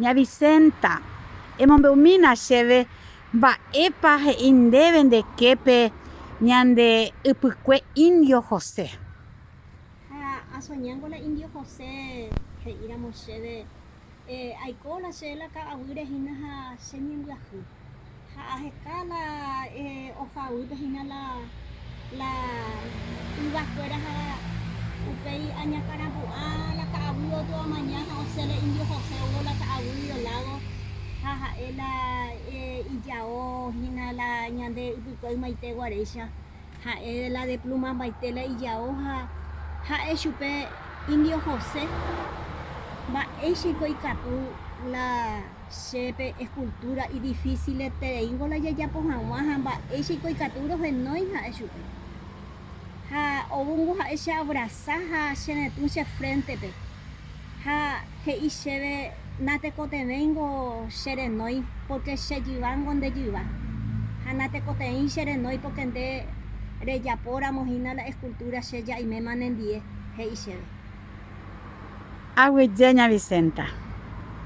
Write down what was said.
Ña Vicenta, emombe'umína chéve mba'épa he'índéve nde képe ñande ypykue Indio José. Asoñángo la Indio José he'íramo chéve aikóla che la ka'aguyréhina ha cheñembyahý ha ahekála ohaýpehína la yvakuéra ha upéi añakãrapu'ã la ka'aguy'a otu amañá ha osẽ la Indio José hubo la ka'aguy'i violado ha ha'e la ijaohína la ñande ypykue ymaite guareicha ha'e la de pluma mbaite la ijao ha ha'e chupe Indio José mba'éichiko ikatu la chépe escultura idifíciletereíngo la jajapo hag̃ua ha mba'éichiko ikatu rohenói ha'e chupe. Ha ovungu ha'e che abraza ha cheretũ che frentepe ha he'i chéve natekotevẽingo che renói porque chejyvángo ndejyva ha natekotevẽi che renói porque nde rejapóramohína la escultura che ja'aiméma nendive he'i chéve. Aguyje ña Vicenta.